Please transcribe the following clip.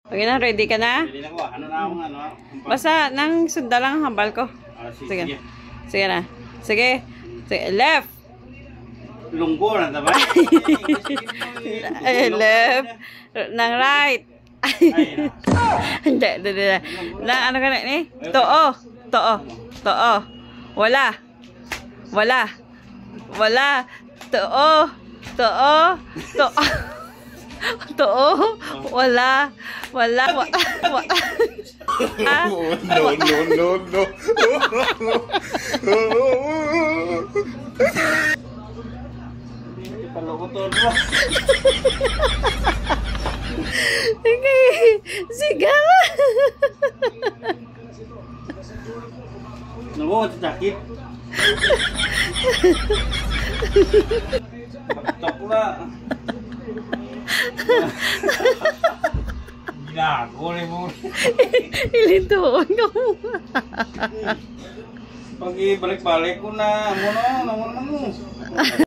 Okay na, ready ka na? Ready na ko. Ano na ako ano? Basta nang sunda lang ang hambal ko. Sige. Sige na. Sige. Sige. Left. Lunggo na taba. Left. Nang right. Hindi. Nang ano ka na ni? Too. Too. Too. Wala. Wala. Wala. Too. Too. Too. Too. Wala. Wala. No. Palukutol mo. Okay. Sige. Nunggu sakit. Tok lah. Gila, boleh mo. Ilituon ka mo. Pagi balik-balik ko na. Ano mo.